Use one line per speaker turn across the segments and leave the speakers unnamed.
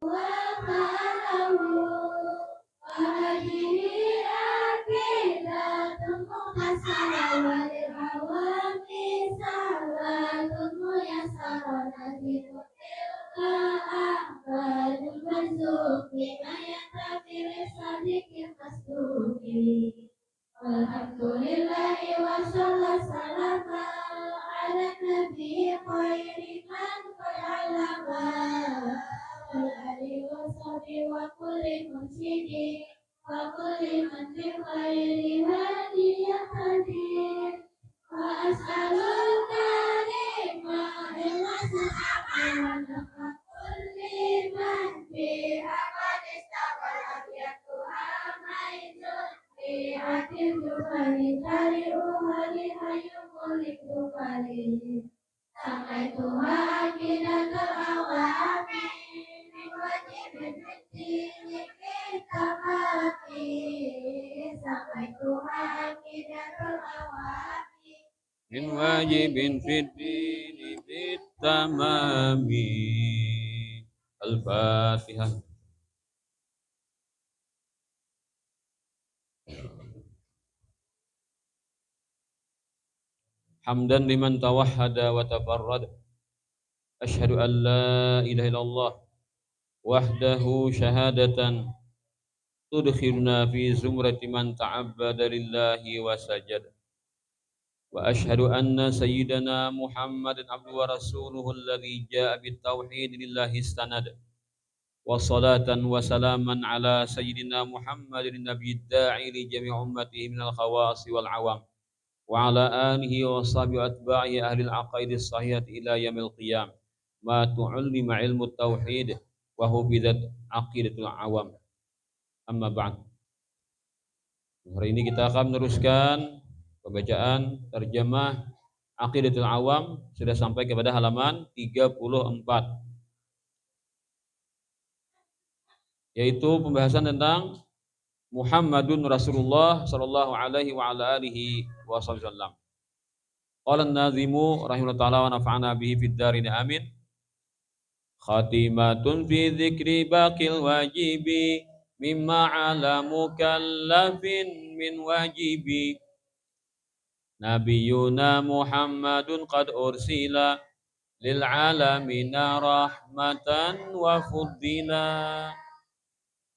Alhamdulillahi wa sallallahu ala nabi khairi man qad'alama wa sahbihi wa kulli mursidi wa kulli man fi khairi hadiya hadir wa as'aluka lima ilmasa akan kulli man fi akad istabarat ya Tuhan maizun fi akhir jumali dari umali hayu mulik umali sampai Tuhan kita terawati wajib berdiri kita mati sampai Tuhan kita terawati
min wajibin fiddini bitamami. Al-Fatihah. Hamdan liman tawahhada wa tafarrada. Asyhadu an la ilaha illallah wahdahu syahadatan tudkhiluna fi zumrati man ta'abbada lillahi wa sajada. Wa asyhadu anna sayyidana Muhammadan abduhu wa rasuluhu alladhi jaa'a bit tauhid lillahi istanada. Wa salatan wa salaman ala sayyidina Muhammadin nabiyid da'i li jami' ummatihi minal khawasi wal awam. Wa ala alihi wa sahbihi atba'i ahli al-aqaid as-sahihati ila yaumil qiyam. Ma tu'allima ilmu tauhid wa hubidat aqidatul awam. Amma ba'd. Hari ini kita akan meneruskan pembacaan terjemah Aqidatul Awam, sudah sampai kepada halaman 34. Yaitu pembahasan tentang Muhammadun Rasulullah sallallahu alaihi wa ala alihi wasallam. Qala an-nazimu rahimahullah ta'ala wa nafa'ana bihi fid darin amin. Khatimatun fi dzikri baqil wajibi mimma ala mukallafin min wajibi. Nabiyuna Muhammadun qad ursila lil alamina rahmatan wa fuddila.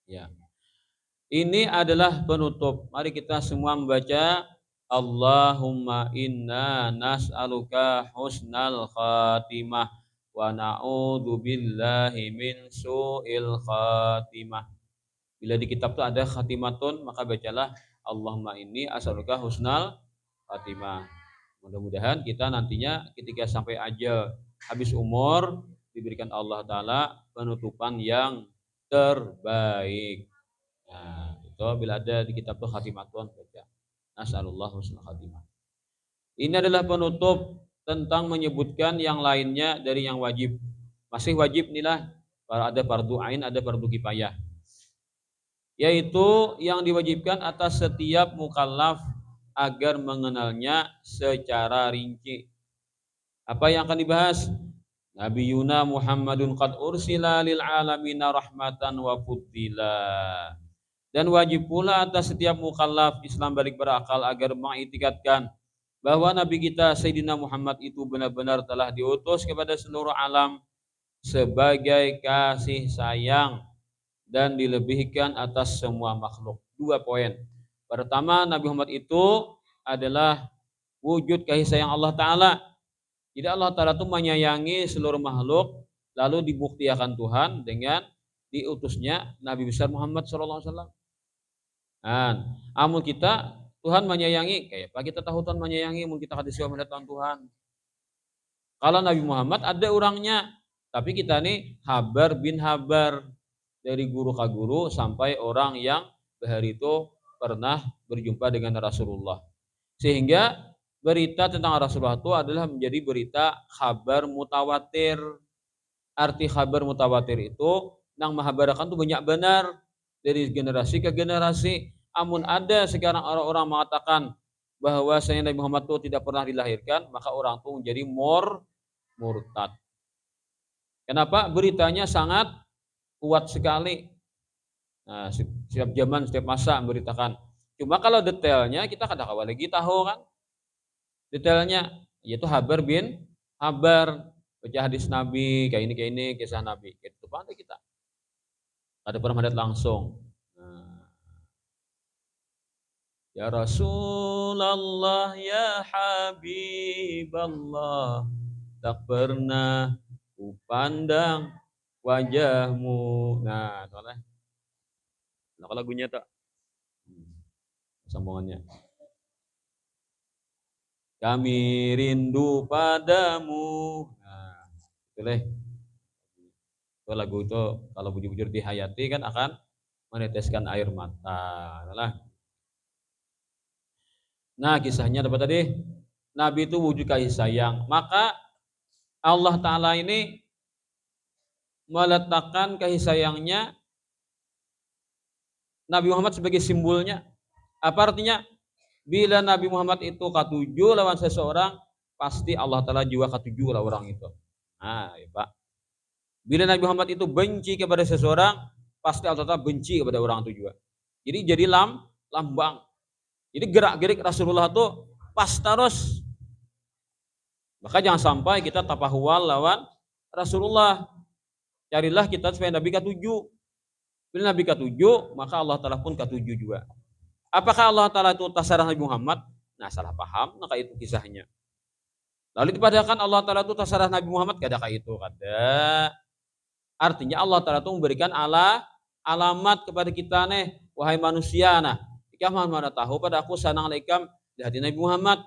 Ya. Ini adalah penutup. Mari kita semua membaca Allahumma inna nas'aluka husnal khatimah wa na'udzu billahi min su'il khatimah. Bila di kitab itu ada khatimatun, maka bacalah Allahumma inni as'aluka husnal khatimah. Mudah-mudahan kita nantinya ketika sampai ajal habis umur diberikan Allah Ta'ala penutupan yang terbaik. Nah, itu bila ada di kitab itu khatimatun baca. Nas'alullah husnul khatimah. Ini adalah penutup tentang menyebutkan yang lainnya dari yang wajib. Masih wajib inilah, ada fardu ain, ada fardu kifayah. Yaitu yang diwajibkan atas setiap mukallaf agar mengenalnya secara rinci. Apa yang akan dibahas? Nabiyuna Muhammadun qad ursila lil alamina rahmatan wa fuddila. Dan wajib pula atas setiap mukallaf Islam balik berakal agar mengiktikadkan bahwa Nabi kita Sayyidina Muhammad itu benar-benar telah diutus kepada seluruh alam sebagai kasih sayang dan dilebihkan atas semua makhluk. 2 poin. Pertama, Nabi Muhammad itu adalah wujud kasih sayang Allah Ta'ala. Jadi Allah Ta'ala itu menyayangi seluruh makhluk, lalu dibuktikan Tuhan dengan diutusnya Nabi besar Muhammad SAW. Nah, amun kita Tuhan menyayangi, kayak apa kita tahu Tuhan menyayangi, mungkin kita hadis melihat Tuhan. Kalau Nabi Muhammad ada orangnya, tapi kita nih habar bin habar dari guru ke guru sampai orang yang bahari itu pernah berjumpa dengan Rasulullah. Sehingga berita tentang Rasulullah itu adalah menjadi berita kabar mutawatir. Arti kabar mutawatir itu nang mahabarakan itu banyak benar dari generasi ke generasi. Amun ada sekarang orang-orang mengatakan bahwa Nabi Muhammad itu tidak pernah dilahirkan, maka orang itu menjadi murtad. Kenapa? Beritanya sangat kuat sekali. Nah, setiap zaman, setiap masa memberitakan. Cuma kalau detailnya kita kada kawa lagi tahu kan. Detailnya yaitu habar bin habar, baca hadis Nabi kayak ini kisah Nabi. Itu pandai kita. Ada pernah melihat langsung. Nah, ya Rasulullah ya Habiballah, tak pernah ku pandang wajahmu. Nah, soalnya nah, lagunya tak sambungannya. Kami rindu padamu. Nah, itulah. Itu lagu itu kalau bujur-bujur dihayati kan akan meneteskan air mata. Nah, kisahnya dapat tadi Nabi itu wujud kasih sayang. Maka Allah Ta'ala ini meletakkan kasih sayangnya Nabi Muhammad sebagai simbolnya. Apa artinya? Bila Nabi Muhammad itu katuju lawan seseorang, pasti Allah Ta'ala juga katuju lawan orang itu. Nah, ya Pak. Bila Nabi Muhammad itu benci kepada seseorang, pasti Allah Ta'ala benci kepada orang itu juga. Jadi lambang. Jadi gerak-gerik Rasulullah itu pas terus. Maka jangan sampai kita tapahual lawan Rasulullah. Carilah kita supaya Nabi katuju. Bila Nabi katuju, maka Allah Ta'ala pun katuju juga. Apakah Allah Ta'ala itu tasarah Nabi Muhammad? Nah, salah paham, maka itu kisahnya. Lalu dipadahkan Allah Ta'ala itu tasarah Nabi Muhammad, kadakah itu? Kada. Artinya Allah Ta'ala itu memberikan alamat kepada kita nih, wahai manusia. Nah, ikam mana tahu pada aku sanang laikam di hati Nabi Muhammad.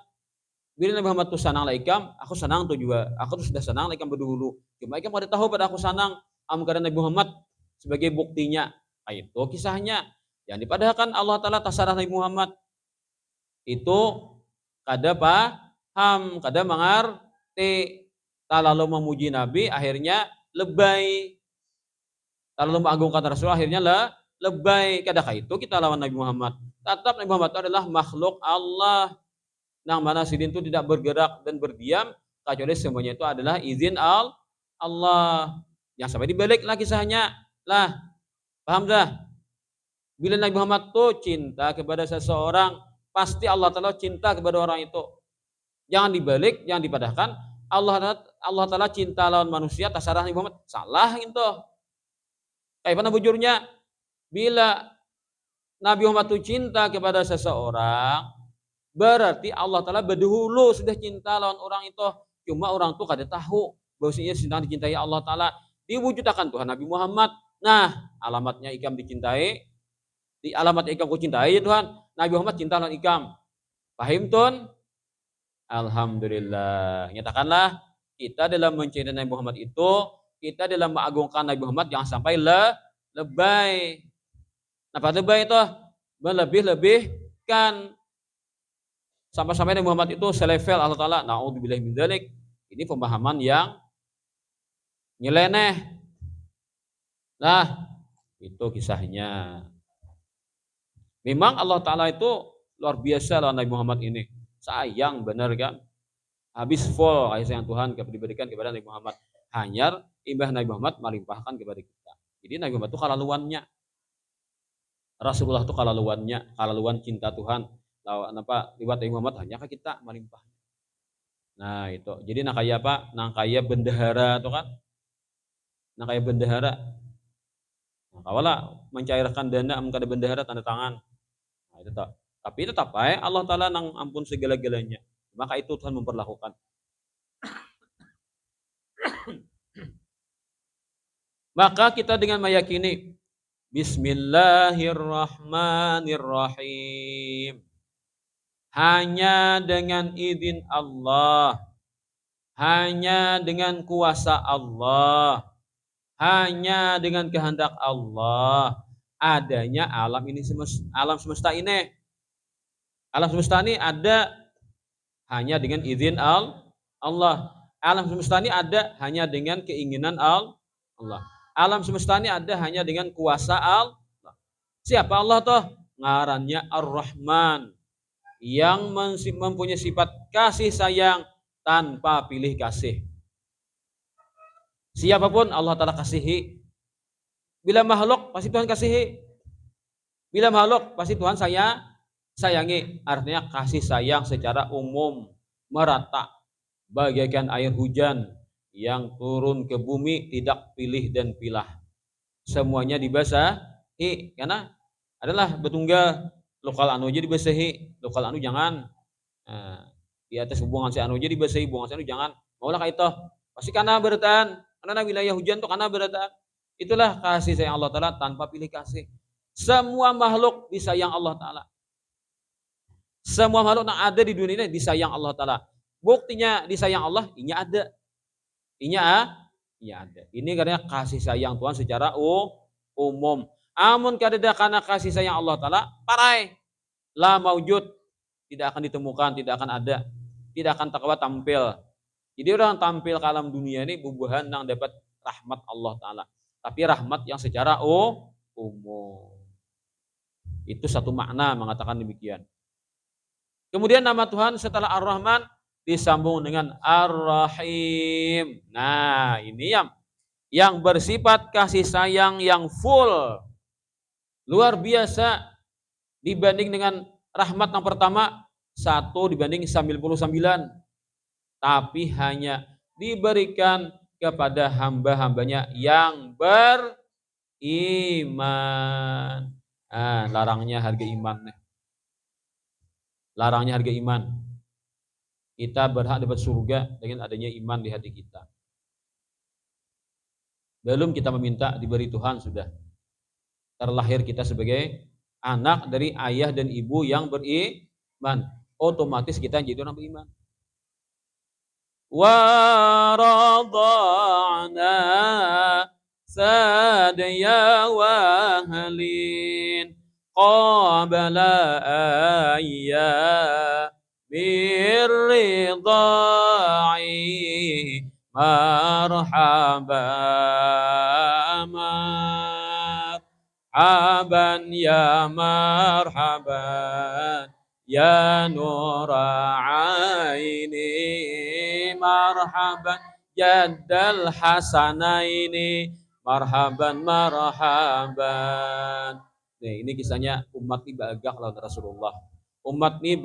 Bila Nabi Muhammad itu sanang laikam, aku sanang tuh juga. Aku tuh sudah sanang laikam berdahulu. Cuma ikam kada tahu pada aku sanang kepada Nabi Muhammad sebagai buktinya. Nah, itu kisahnya. Yang dipadahkan Allah Ta'ala tasarah Nabi Muhammad itu kada paham, kada mengerti. Lalu memuji Nabi akhirnya lebay. Lalu mengagungkan Rasul akhirnya lebay. Kadakah itu kita lawan Nabi Muhammad? Tetap Nabi Muhammad itu adalah makhluk Allah. Yang mana sidin itu tidak bergerak dan berdiam kecuali semuanya itu adalah izin Allah. Yang sampai dibalik lah kisahnya. Lah, paham dah? Bila Nabi Muhammad itu cinta kepada seseorang, pasti Allah Ta'ala cinta kepada orang itu. Jangan dibalik, jangan dipadahkan. Allah Ta'ala cinta lawan manusia, tasarah Nabi Muhammad. Salah itu. Kayak mana bujurnya? Bila Nabi Muhammad itu cinta kepada seseorang, berarti Allah Ta'ala berdahulu sudah cinta lawan orang itu. Cuma orang itu kada tahu bahwasanya sedang dicintai Allah Ta'ala. Diwujudkan Tuhan Nabi Muhammad. Nah, alamatnya ikam dicintai. Di alamat ikam ku cintai ya Tuhan. Nabi Muhammad cinta lawan ikam. Paham Tuhan? Alhamdulillah. Nyatakanlah kita dalam mencintai Nabi Muhammad itu, kita dalam mengagungkan Nabi Muhammad jangan sampai lebay. Apa lebay itu? Melebih-lebihkan. Sampai-sampai Nabi Muhammad itu selevel Allah Ta'ala. Na'udzubillahi min dzalik. Ini pemahaman yang nyeleneh. Nah, itu kisahnya. Memang Allah Ta'ala itu luar biasa lawan Nabi Muhammad ini. Sayang benar kan. Habis full kasih sayang Tuhan diberikan kepada Nabi Muhammad. Hanya imbah Nabi Muhammad melimpahkan kepada kita. Jadi Nabi Muhammad itu kalaluannya. Rasulullah itu kalaluan cinta Tuhan. Lewat Nabi Muhammad hanya kita melimpahnya. Nah itu. Jadi nakaya apa? Nakaya bendahara itu kan. Nakaya bendahara. Nah, kawala mencairkan dana kada bendahara tanda tangan. Nah, itu tak. Tapi tetap Allah Ta'ala nang ampun segala-galanya. Maka itu Tuhan memperlakukan. Maka kita dengan meyakini Bismillahirrahmanirrahim. Hanya dengan izin Allah. Hanya dengan kuasa Allah. Hanya dengan kehendak Allah. Adanya alam ini alam semesta ini. Alam semesta ini ada hanya dengan izin Allah. Alam semesta ini ada hanya dengan keinginan Allah. Alam semesta ini ada hanya dengan kuasa Allah. Siapa Allah toh? Ngarannya Ar-Rahman. Yang mempunyai sifat kasih sayang tanpa pilih kasih. Siapapun Allah Ta'ala kasihi. Bila makhluk pasti Tuhan kasihi. Bila makhluk pasti Tuhan sayangi. Artinya kasih sayang secara umum, merata, bagaikan air hujan yang turun ke bumi tidak pilih dan pilah. Semuanya dibasahi karena adalah betunggal lokal anu aja dibasahi, lokal anu jangan. Nah, di atas hubungan si anu aja dibasahi, hubungan si anu jangan. Maulah kayak itu. Pasti karena beratan, karena wilayah hujan tuh karena beratan. Itulah kasih sayang Allah Ta'ala tanpa pilih kasih. Semua makhluk disayang Allah Ta'ala. Semua makhluk yang ada di dunia ini disayang Allah Ta'ala. Buktinya disayang Allah, ini ada. Ini ada. Ini karena kasih sayang Tuhan secara umum. Amun kadeda karena kasih sayang Allah Ta'ala, parai. La maujud. Tidak akan ditemukan, tidak akan ada. Tidak akan takwa tampil. Jadi orang tampil ke alam dunia ini bubuhan yang dapat rahmat Allah Ta'ala. Tapi rahmat yang secara umum. Itu satu makna mengatakan demikian. Kemudian nama Tuhan setelah Ar-Rahman disambung dengan Ar-Rahim. Nah, ini yang bersifat kasih sayang yang full. Luar biasa dibanding dengan rahmat yang pertama 1 dibanding 99. Tapi hanya diberikan kepada hamba-hambanya yang beriman. Larangnya harga iman. Larangnya harga iman. Kita berhak dapat surga dengan adanya iman di hati kita. Belum kita meminta diberi Tuhan sudah. Terlahir kita sebagai anak dari ayah dan ibu yang beriman. Otomatis kita jadi orang beriman. Wa rada'na sadya wahlin qabla ayya birridai marhaban ya marhaban ya nur aini marhaban jaddal hasanaini marhaban marhaban. Nih, ini kisahnya umat ini bagak lawan Rasulullah. Umat ini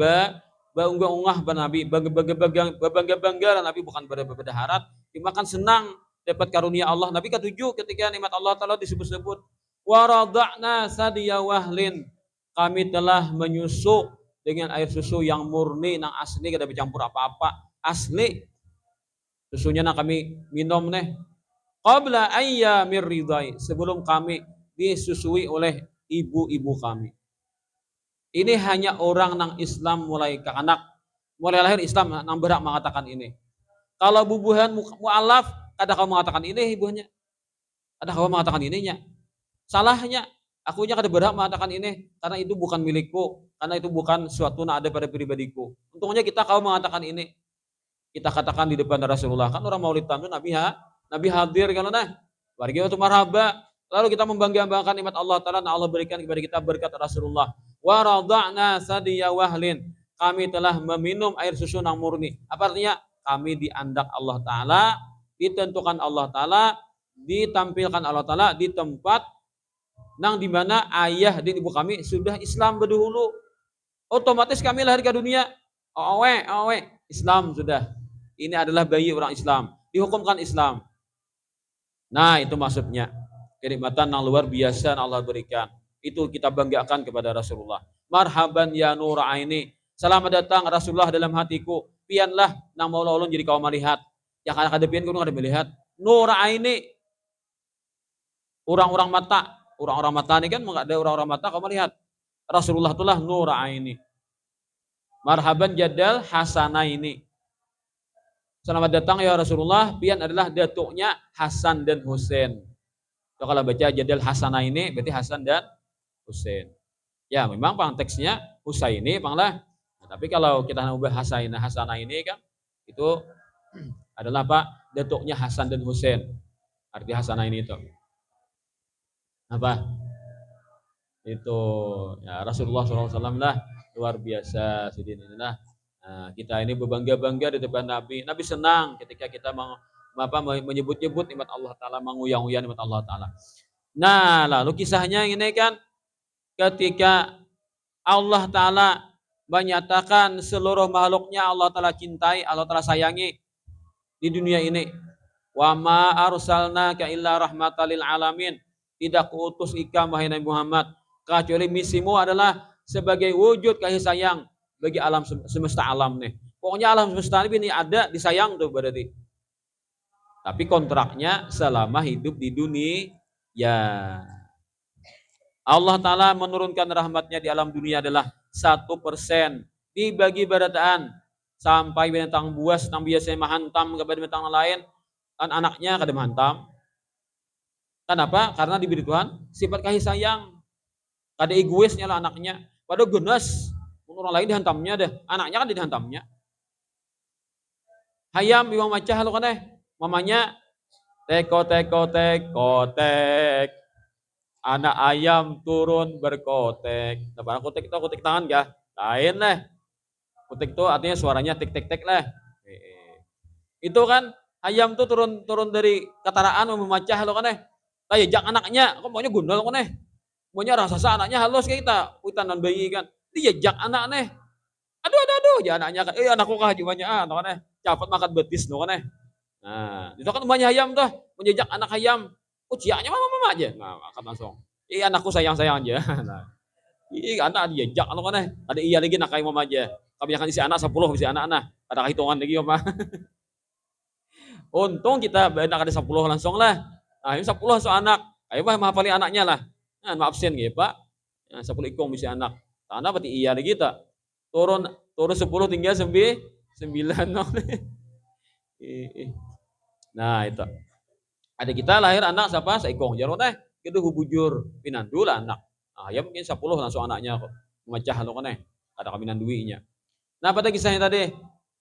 unggah-unggah Nabi, bangga-bangga Nabi bukan berharap, dimakan senang dapat karunia Allah. Nabi ketujuh ketika nikmat Allah Ta'ala disebut-sebut. Wa rada'na sadiya wahlin. Kami telah menyusu dengan air susu yang murni, yang asli, kada bercampur apa-apa. Asli. Susunya yang kami minum nih. Qabla ayyamir ridai. Sebelum kami disusui oleh ibu-ibu kami. Ini hanya orang nang Islam mulai ke anak, mulai lahir Islam nang berhak mengatakan ini. Kalau bubuhan mu'alaf, ada kau mengatakan ini ibunya. Ada kau mengatakan ininya. Salahnya, akunya kada berhak mengatakan ini karena itu bukan milikku, karena itu bukan suatu yang ada pada pribadiku. Untungnya kita kau mengatakan ini. Kita katakan di depan Rasulullah, kan orang Maulid Tahun Nabi hadir kalau nah. Warga itu marhaba. Lalu kita membanggakan nikmat Allah Ta'ala yang Allah berikan kepada kita berkat Rasulullah. Wa rada'na sadiya wahlin. Kami telah meminum air susu yang murni. Apa artinya? Kami diandak Allah Ta'ala, ditentukan Allah Ta'ala, ditampilkan Allah Ta'ala di tempat nang dimana ayah dan ibu kami sudah Islam berdahulu. Otomatis kami lahir ke dunia. Islam sudah. Ini adalah bayi orang Islam. Dihukumkan Islam. Nah, itu maksudnya. Kenikmatan yang luar biasa yang Allah berikan. Itu kita banggakan kepada Rasulullah. Marhaban ya nur aini. Selamat datang Rasulullah dalam hatiku. Pianlah nang maula ulun jadi kau melihat. Yang anak ada pian kudu ada melihat. Nur aini. Orang-orang mata. Orang-orang mata ini kan enggak ada orang-orang mata kau melihat. Rasulullah itulah nur aini. Marhaban jadal hasana ini. Selamat datang ya Rasulullah. Pian adalah datuknya Hasan dan Husain. So, kalau baca jadal Hasana ini berarti Hasan dan Husain. Ya memang teksnya Husaini panglah. Nah, tapi kalau kita ubah Hasana ini kan itu adalah apa? Datuknya Hasan dan Husain. Arti Hasana ini itu. Apa? Itu ya Rasulullah SAW lah luar biasa sidin inilah. Nah, kita ini berbangga-bangga di depan Nabi. Nabi senang ketika kita menyebut-nyebut nikmat Allah Ta'ala, menguyang-uyang nikmat Allah Ta'ala. Nah, lalu kisahnya ini kan ketika Allah Ta'ala menyatakan seluruh makhluknya Allah Ta'ala cintai, Allah Ta'ala sayangi di dunia ini. Wa ma arsalnaka illa rahmatan lil alamin. Tidak kuutus ikam wahai Nabi Muhammad kecuali misimu adalah sebagai wujud kasih sayang bagi alam semesta alam nih. Pokoknya alam semesta ini ada disayang tuh berarti. Tapi kontraknya selama hidup di dunia ya. Allah Ta'ala menurunkan rahmatnya di alam dunia adalah 1%. Dibagi barataan sampai binatang buas yang biasanya menghantam kepada binatang lain, kan anaknya kada menghantam. Kenapa? Karena diberi Tuhan sifat kasih sayang. Kada egoisnya lah anaknya. Padahal genas, orang lain dihantamnya deh. Anaknya kan dihantamnya. Hayam iwang macah lo kan mamanya teko teko teko tek. Anak ayam turun berkotek. Nah, kotek itu kotek tangan kah? Lain lah. Kotek itu artinya suaranya tik tik tik lah. Itu kan ayam tuh turun dari ketaraan mau memacah lo kan Kayak jak anaknya, kok maunya gundul kan Maunya rasa anaknya halus kayak kita, hutan dan bayi kan. Dia jak anak nih. Aduh, ya anaknya kan. Anakku kah jiwanya anak kan Cepat makan betis lo kan Nah, itu kan umumnya ayam tuh, menjejak anak ayam. Oh, ciaknya mama aja. Nah, makan langsung. Anakku sayang-sayang aja. Nah, anak diajak lo kan Ada lagi nak kayak mama aja. Kami akan isi anak 10 isi anak nah. Ada hitungan lagi mama. Untung kita benak ada 10 langsung lah. Nah, ini 10 langsung anak. Ayo mah hafalin anaknya lah. Nah, absen gitu, Pak. Nah, 10 ikong bisa anak. Tanah berarti iya lagi kita. Turun 10 tinggal 9. Nah, itu. Ada kita lahir anak siapa? Seikong. Jarang teh. Itu hubujur pinandu lah anak. Nah, ya mungkin 10 langsung anaknya kok. Memecah lo kan Ada kaminan duinya. Nah, pada kisahnya tadi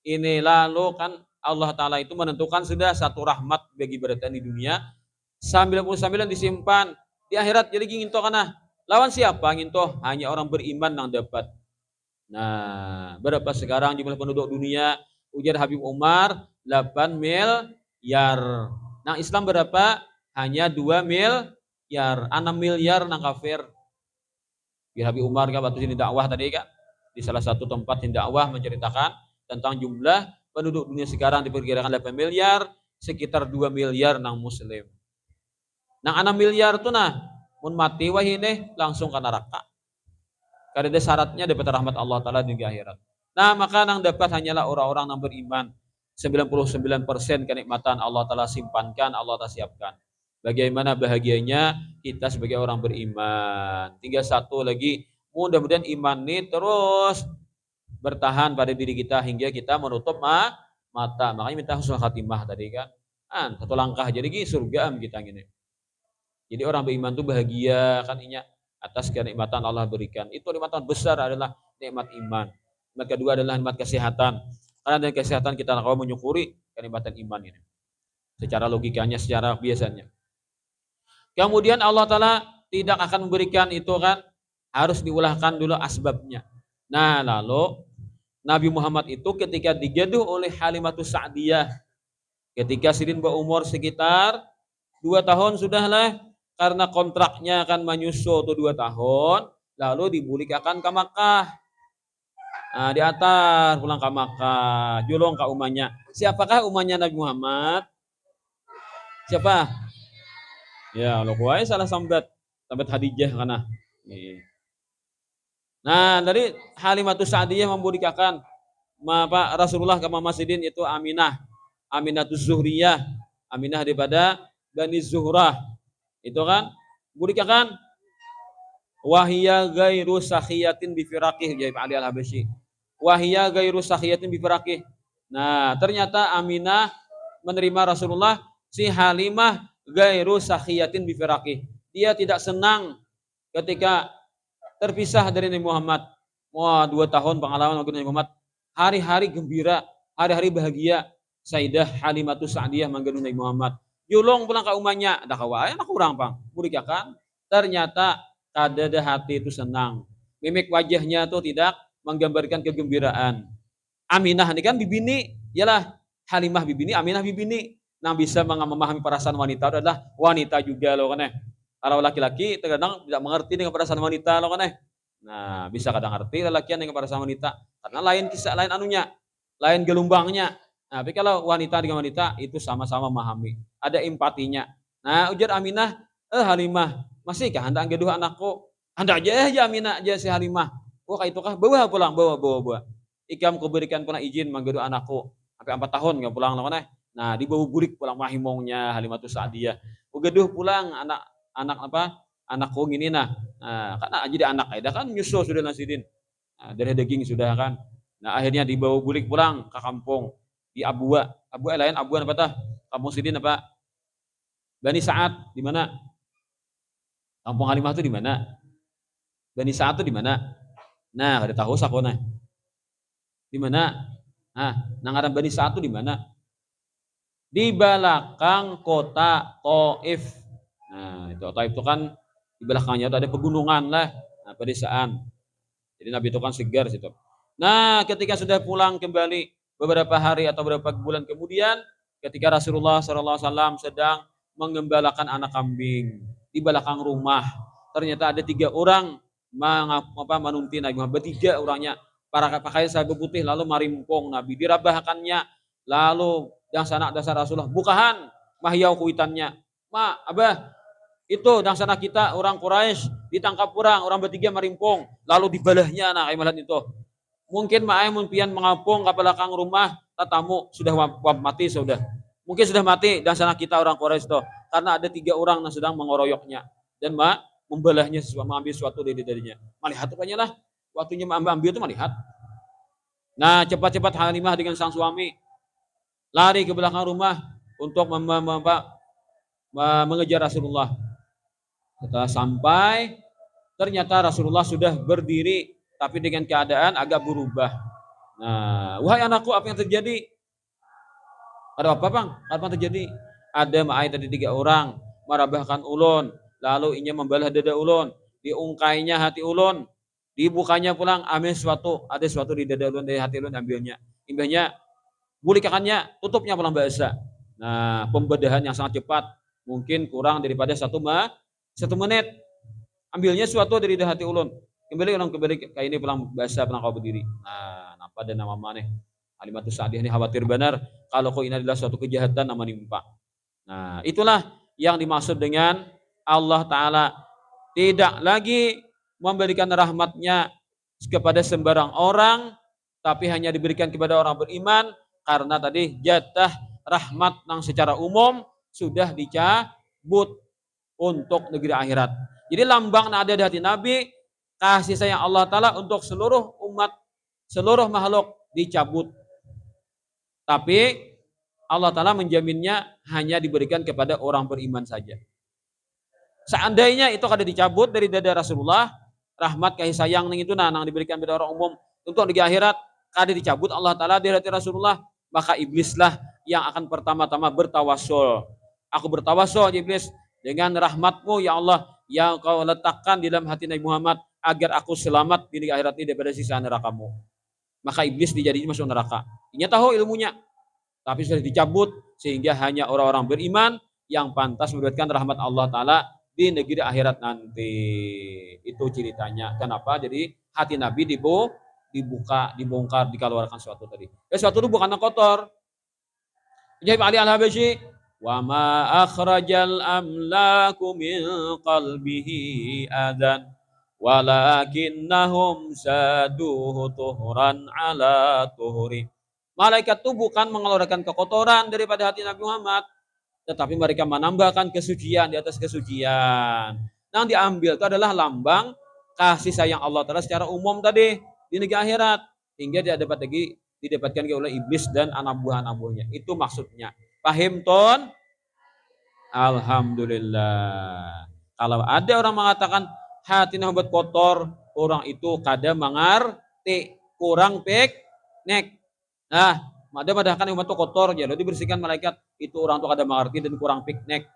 ini lalu kan Allah Ta'ala itu menentukan sudah satu rahmat bagi beratan di dunia 99 disimpan di akhirat jadi nginto kana lawan siapa nginto hanya orang beriman yang dapat. Nah, berapa sekarang jumlah penduduk dunia? Ujar Habib Umar 8 miliar. Nang Islam berapa? Hanya 2 miliar. 6 miliar nang kafir. Biar Habib Umar kan waktu sini dakwah tadi kan di salah satu tempat yang dakwah menceritakan tentang jumlah penduduk dunia sekarang diperkirakan 8 miliar, sekitar 2 miliar nang muslim. Nang 6 miliar tuh nah, mun mati wah ini langsung ke neraka. Karena ada syaratnya dapat rahmat Allah Ta'ala di akhirat. Nah, maka nang dapat hanyalah orang-orang yang beriman. 99% kenikmatan Allah Ta'ala simpankan, Allah Ta'ala siapkan. Bagaimana bahagianya kita sebagai orang beriman. Tinggal satu lagi, mudah-mudahan iman ini terus bertahan pada diri kita hingga kita menutup mata. Makanya minta husnul khatimah tadi kan. Satu langkah jadi surga kita gini. Jadi orang beriman itu bahagia kan inya atas kenikmatan Allah berikan. Itu nikmatan besar adalah nikmat iman. Nikmat kedua adalah nikmat kesehatan. Karena dengan kesehatan kita akan menyukuri kenikmatan iman ini. Secara logikanya, secara biasanya. Kemudian Allah Ta'ala tidak akan memberikan itu kan, harus diulahkan dulu asbabnya. Nah, lalu Nabi Muhammad itu ketika digaduh oleh Halimatus Sa'diyah, ketika Sidin berumur sekitar 2 tahun sudahlah, karena kontraknya akan menyusul tuh 2 tahun, lalu dibulikakan ke Makkah. Nah, di atas pulang ke Makkah, julung ke umahnya. Siapakah umahnya Nabi Muhammad? Siapa? Ya, lo kuai salah sambat Hadijah kana. Nah, dari Halimatus Sa'diyah membudikakan Rasulullah ke Mama Sidin itu Aminah. Aminatus Zuhriyah. Aminah daripada Bani Zuhrah. Itu kan budikakan wahiyya ghairu sakhiyatin bi firaqih ya Ali Al-Habasyi. Wahiyya ghairu sakhiyatin bi firaqih. Nah, ternyata Aminah menerima Rasulullah, si Halimah ghairu sakhiyatin bi firaqih. Dia tidak senang ketika terpisah dari Nabi Muhammad. Wah, 2 tahun pengalaman dengan Nabi Muhammad. Hari-hari gembira, hari-hari bahagia. Sayyidah Halimatus Sa'diyah manggendung Nabi Muhammad. Julung pulang ke umahnya, ada kawai, anak kurang pang. Budikakan, ternyata kada hati itu senang. Mimik wajahnya tuh tidak menggambarkan kegembiraan. Aminah ini kan bibini, ialah Halimah bibini, Aminah bibini. Yang bisa memahami perasaan wanita adalah wanita juga loh kan Para laki-laki terkadang tidak mengerti dengan perasaan wanita loh kan. Nah, bisa kadang ngerti lelakian dengan perasaan wanita karena lain kisah, lain anunya, lain gelombangnya. Nah, tapi kalau wanita dengan wanita itu sama-sama memahami, ada empatinya. Nah, ujar Aminah, Halimah, masihkah hendak gaduh anakku? Hendak aja Aminah aja si Halimah. Oh, kayak itu kah? Bawa pulang, bawa. Ikam kuberikan pula izin menggaduh anakku. Sampai 4 tahun nggak pulang loh kan. Nah, dibawa burik pulang mahimongnya Halimatus Sa'diyah. Ugaduh pulang anak apa? Anakku ini nah. Nah, karena jadi anak aida kan nyusul sudah nasidin. Nah, dari daging sudah kan. Nah, akhirnya dibawa bulik pulang ke kampung di Abua. Abua lain Abua apa tah? Kampung Sidin apa? Bani Sa'ad di mana? Kampung Halimah itu di mana? Bani Sa'ad itu di mana? Nah, ada tahu sakona. Di mana? Nah, nangaran Bani Sa'ad itu di mana? Di belakang kota Taif. Nah, itu Taif itu kan di belakangnya itu ada pegunungan lah, nah, pedesaan. Jadi Nabi itu kan segar situ. Nah, ketika sudah pulang kembali beberapa hari atau beberapa bulan kemudian, ketika Rasulullah SAW sedang mengembalakan anak kambing di belakang rumah, ternyata ada 3 orang menunti Nabi Muhammad. 3 orangnya para pakaian sahabat putih lalu marimpong Nabi dirabahkannya, lalu dasar Rasulullah bukahan mahyau kuitannya. Ma, abah, itu dangsana kita orang Quraisy ditangkap orang bertiga marimpong, lalu dibalahnya anak imalat itu. Mungkin ma'ay mumpian mengapung ke belakang rumah tatamu sudah mati sudah. Mungkin sudah mati dangsana kita orang Quraisy itu karena ada 3 orang yang sedang mengoroyoknya dan membalahnya mengambil sesuatu darinya. Melihat rupanya lah waktunya ambil itu melihat. Nah, cepat-cepat Halimah dengan sang suami lari ke belakang rumah untuk mengejar Rasulullah. Setelah sampai, ternyata Rasulullah sudah berdiri, tapi dengan keadaan agak berubah. Nah, wahai anakku, apa yang terjadi? Ada apa bang? Apa yang terjadi? Ada ma'ai tadi 3 orang, marabahkan ulun, lalu ingin membalas dada ulun, diungkainya hati ulun, dibukanya pulang, ambil sesuatu, ada sesuatu di dada ulun, dari hati ulun ambilnya. Imbahnya, bulikakannya, tutupnya pulang bahasa. Nah, pembedahan yang sangat cepat, mungkin kurang daripada 1 menit. Ambilnya sesuatu dari hati ulun. Kembali kayak ini pulang bahasa pulang kau berdiri. Nah, apa dan nama maneh? Halimatus Sa'diyah ini khawatir benar kalau kau ini adalah suatu kejahatan nama nimpa. Nah, itulah yang dimaksud dengan Allah Ta'ala tidak lagi memberikan rahmatnya kepada sembarang orang, tapi hanya diberikan kepada orang beriman, karena tadi jatah rahmat yang secara umum sudah dicabut untuk negeri akhirat. Jadi lambang yang ada di hati Nabi, kasih sayang Allah Ta'ala untuk seluruh umat, seluruh makhluk dicabut. Tapi Allah Ta'ala menjaminnya hanya diberikan kepada orang beriman saja. Seandainya itu kada dicabut dari dada Rasulullah, rahmat kasih sayang itu nang diberikan kepada orang umum untuk di akhirat, kada dicabut Allah Ta'ala dari hati Rasulullah, maka iblislah yang akan pertama-tama bertawasul. Aku bertawasul iblis dengan rahmatmu ya Allah yang kau letakkan di dalam hati Nabi Muhammad agar aku selamat di akhirat ini daripada siksa nerakamu. Maka iblis dijadikan masuk neraka. Ini tahu ilmunya, tapi sudah dicabut sehingga hanya orang-orang beriman yang pantas mendapatkan rahmat Allah Ta'ala di negeri akhirat nanti. Itu ceritanya. Kenapa? Jadi hati Nabi dibuka, dibongkar, dikeluarkan sesuatu tadi. Sesuatu itu bukan kotor. Jadi Ali Al-Habasyi, wa ma akhrajal amlaku min qalbihi adan walakinnahum saduhu tuhran ala tuhri. Malaikat itu bukan mengeluarkan kekotoran daripada hati Nabi Muhammad, tetapi mereka menambahkan kesucian di atas kesucian. Yang diambil itu adalah lambang kasih sayang Allah Ta'ala secara umum tadi di negeri akhirat, hingga tidak dapat lagi didapatkan oleh iblis dan anak buah-anak buahnya. Itu maksudnya. Paham ton? Alhamdulillah. Kalau ada orang mengatakan hati Muhammad kotor, orang itu kada mengerti, kurang nek. Nah, madahkan umat itu kotor, jadi dibersihkan malaikat, itu orang itu kada mengerti dan kurang piknik.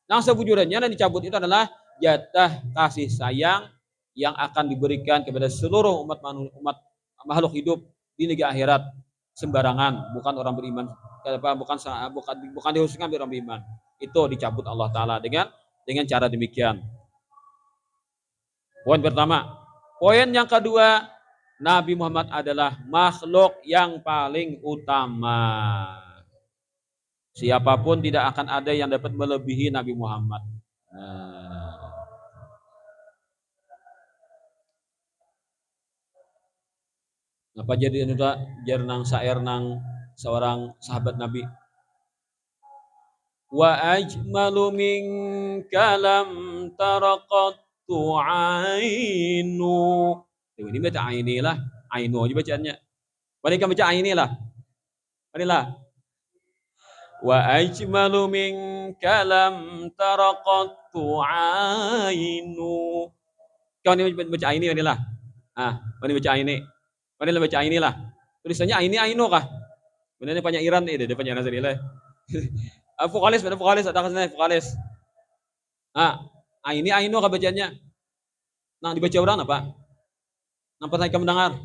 Nah, sebujurnya yang dicabut itu adalah jatah kasih sayang yang akan diberikan kepada seluruh umat makhluk hidup di negeri akhirat sembarangan, bukan orang beriman, bukan dikhususkan orang beriman. Itu dicabut Allah Ta'ala dengan dengan cara demikian. Poin pertama. Poin yang kedua, Nabi Muhammad adalah makhluk yang paling utama. Siapapun tidak akan ada yang dapat melebihi Nabi Muhammad. Apa jadi nuda jernang sair nang seorang sahabat Nabi. Wa ajmalu minka lam taraqattu ainu. Ini baca aini lah, ainu aja bacaannya. Mereka baca aini lah. Marilah. Wa ajmalu minka lam taraqattu ainu. Kau ini baca aini marilah. Mari baca aini. Marilah baca aini lah. Tulisannya aini ainu kah? Benernya banyak Iran nih, dia banyak Nasri lah. Vokalis, ada vokalis, ada kasih vokalis. Aini ainu kah bacanya? Nah, dibaca orang apa? Nampak saya mendengar.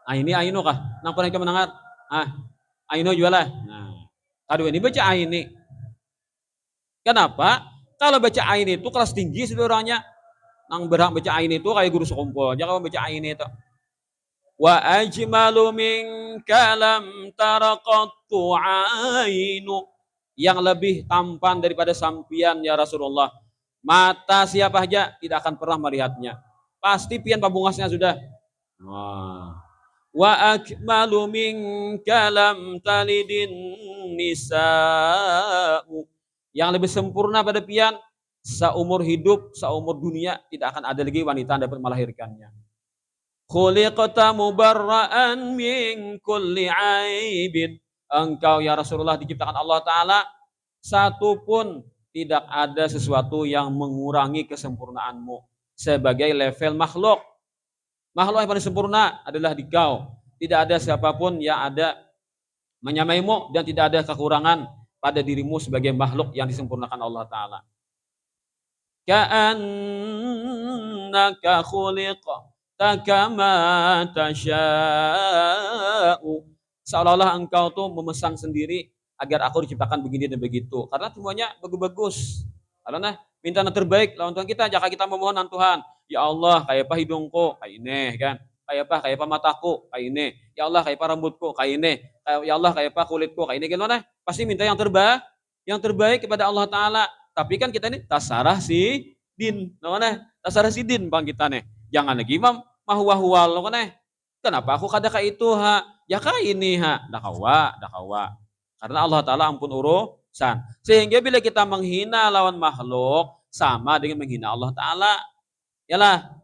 Aini ainu kah? Nampak saya mendengar. Ainu jualah. Nah, aduh ini baca aini. Kenapa? Kalau baca aini itu kelas tinggi sudah orangnya. Nang berhak baca aini itu kayak guru sekumpul. Jangan baca aini itu. Wa ajmalu minka lam taraqattu ainu. Yang lebih tampan daripada sampian ya Rasulullah. Mata siapa aja tidak akan pernah melihatnya. Pasti pian pabungasnya sudah. Wa akmalu minka lam talidin nisa'u. Yang lebih sempurna pada pian, seumur hidup, seumur dunia tidak akan ada lagi wanita yang dapat melahirkannya. Khuliqta mubarra'an min kulli aibin. Engkau ya Rasulullah diciptakan Allah Ta'ala, satu pun tidak ada sesuatu yang mengurangi kesempurnaanmu sebagai level makhluk. Makhluk yang paling sempurna adalah dikau. Tidak ada siapapun yang ada menyamaimu dan tidak ada kekurangan pada dirimu sebagai makhluk yang disempurnakan Allah Ta'ala. Ka'annaka khuliqta kama tasha'u. Seolah-olah engkau tuh memesan sendiri agar aku diciptakan begini dan begitu. Karena semuanya bagus-bagus. Karena minta yang terbaik lawan Tuhan kita. Jika kita memohon dengan Tuhan, ya Allah, kayak apa hidungku? Kayak ini kan. Kayak apa mataku? Kayak ini. Ya Allah, kayak apa rambutku? Kayak ini. Ya Allah, kayak apa kulitku? Kayak ini. Gimana? Pasti minta yang terbaik kepada Allah Ta'ala. Tapi kan kita ini tasarah si din. Namanya tasarah si din bang kita nih. Jangan lagi mahuwal lo kan. Kenapa aku kada kayak itu ha? Ya kayak ini ha. Dakawa. Karena Allah Ta'ala ampun urusan. Sehingga bila kita menghina lawan makhluk, sama dengan menghina Allah Ta'ala. Yalah.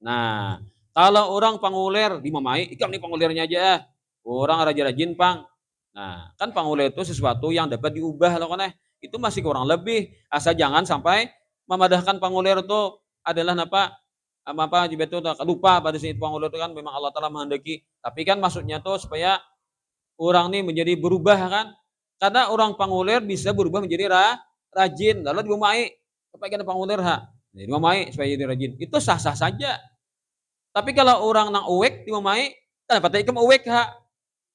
Nah, kalau orang panguler di mamai, ikam nih pangulirnya aja. Orang rajin-rajin pang. Nah, kan panguler itu sesuatu yang dapat diubah loh kan. Itu masih kurang lebih. Asal jangan sampai memadahkan panguler itu adalah apa juga itu lupa pada sini panguler itu kan memang Allah Ta'ala menghendaki. Tapi kan maksudnya tuh supaya orang ini menjadi berubah kan. Karena orang panguler bisa berubah menjadi rajin. Lalu dimamai supaya kena panguler ha. Jadi dimamai supaya jadi rajin. Itu sah-sah saja. Tapi kalau orang nang uwek dimamai, kenapa tak ikam uwek ha?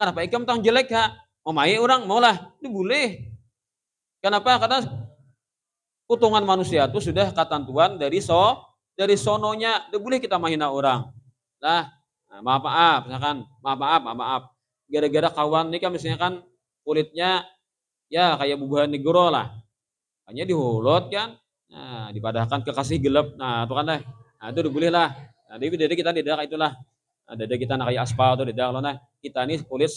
Kenapa ikam tang jelek ha? Mamai orang maulah, itu boleh. Kenapa? Karena kutungan manusia itu sudah ketentuan dari sononya. Tidak boleh kita menghina orang. Nah, maaf, misalkan maaf. Gara-gara kawan ini kan misalnya kan kulitnya ya kayak bubuhan negro lah. Hanya dihulot kan. Nah, dipadahkan kekasih gelap. Nah, itu kan dah. Nah, itu boleh lah. Nah, jadi kita tidak itulah. Nah, dada kita nak kayak aspal tuh dada kalau nah. Kita ini kulit